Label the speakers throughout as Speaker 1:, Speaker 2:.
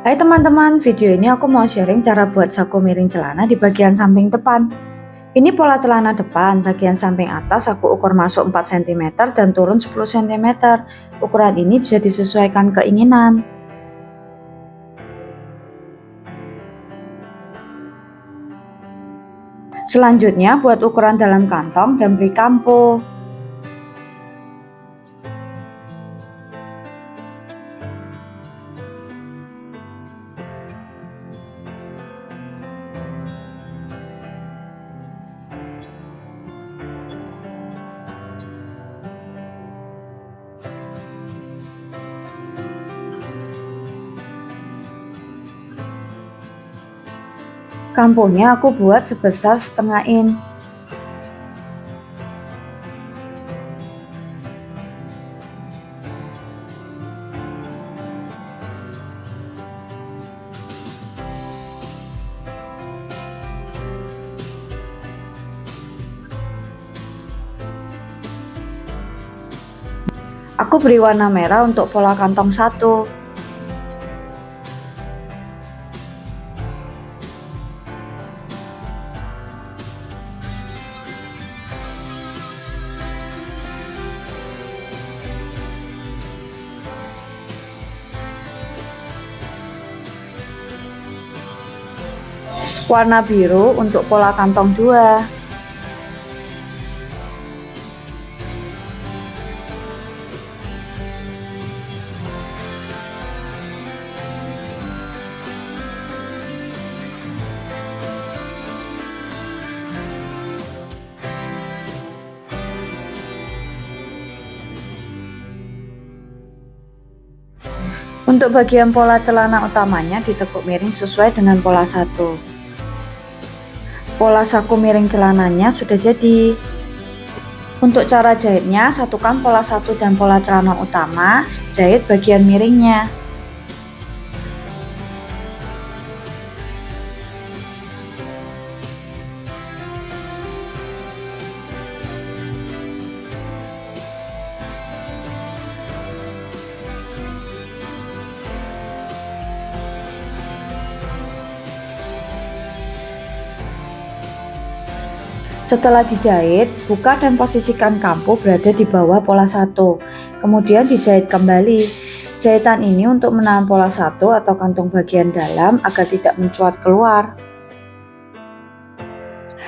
Speaker 1: Hai teman-teman, video ini aku mau sharing cara buat saku miring celana di bagian samping depan. Ini pola celana depan, bagian samping atas aku ukur masuk 4 cm dan turun 10 cm. Ukuran ini bisa disesuaikan keinginan. Selanjutnya buat ukuran dalam kantong dan beri kampo. Kamponya aku buat sebesar setengah in. Aku beri warna merah untuk pola kantong satu. Warna biru untuk pola kantong 2. Untuk bagian pola celana utamanya ditekuk miring sesuai dengan pola 1. Pola saku miring celananya sudah jadi. Untuk cara jahitnya, satukan pola 1 dan pola celana utama, jahit bagian miringnya. Setelah dijahit, buka dan posisikan kampo berada di bawah pola 1. Kemudian dijahit kembali. Jahitan ini untuk menahan pola 1 atau kantong bagian dalam agar tidak mencuat keluar.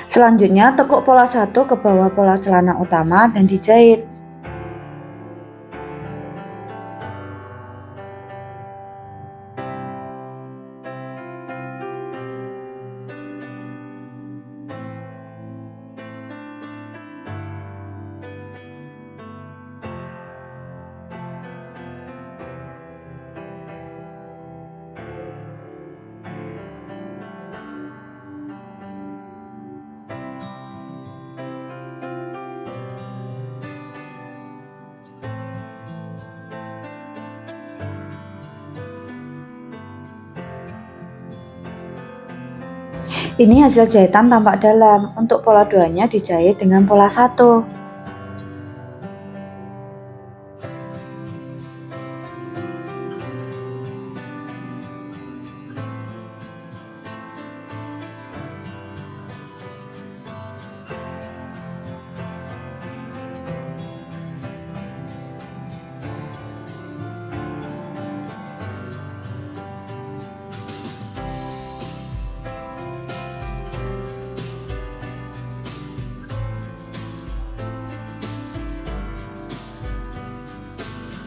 Speaker 1: Selanjutnya tekuk pola 1 ke bawah pola celana utama dan dijahit. Ini hasil jahitan tampak dalam. Untuk pola 2-nya dijahit dengan pola 1.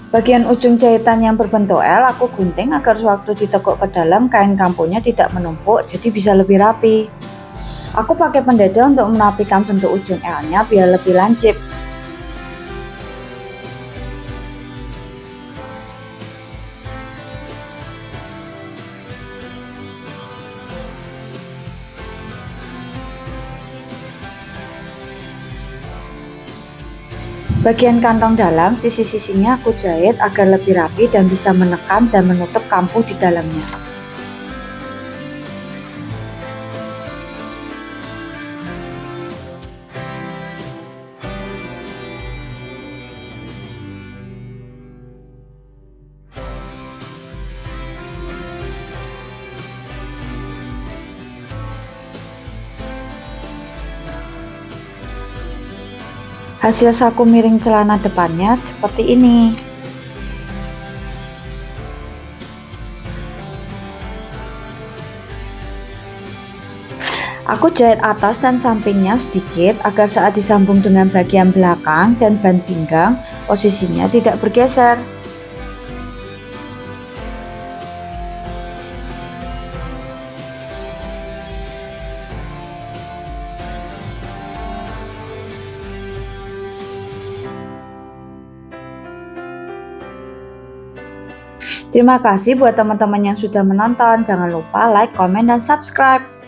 Speaker 1: Bagian ujung jahitan yang berbentuk L aku gunting agar sewaktu ditekuk ke dalam kain kamponya tidak menumpuk, jadi bisa lebih rapi. Aku pakai pendedel untuk merapikan bentuk ujung L-nya biar lebih lancip. Bagian kantong dalam, sisi-sisinya aku jahit agar lebih rapi dan bisa menekan dan menutup kampo di dalamnya. Hasil saku miring celana depannya seperti ini. Aku jahit atas dan sampingnya sedikit agar saat disambung dengan bagian belakang dan ban pinggang, posisinya tidak bergeser. Terima kasih buat teman-teman yang sudah menonton. Jangan lupa like, komen, dan subscribe.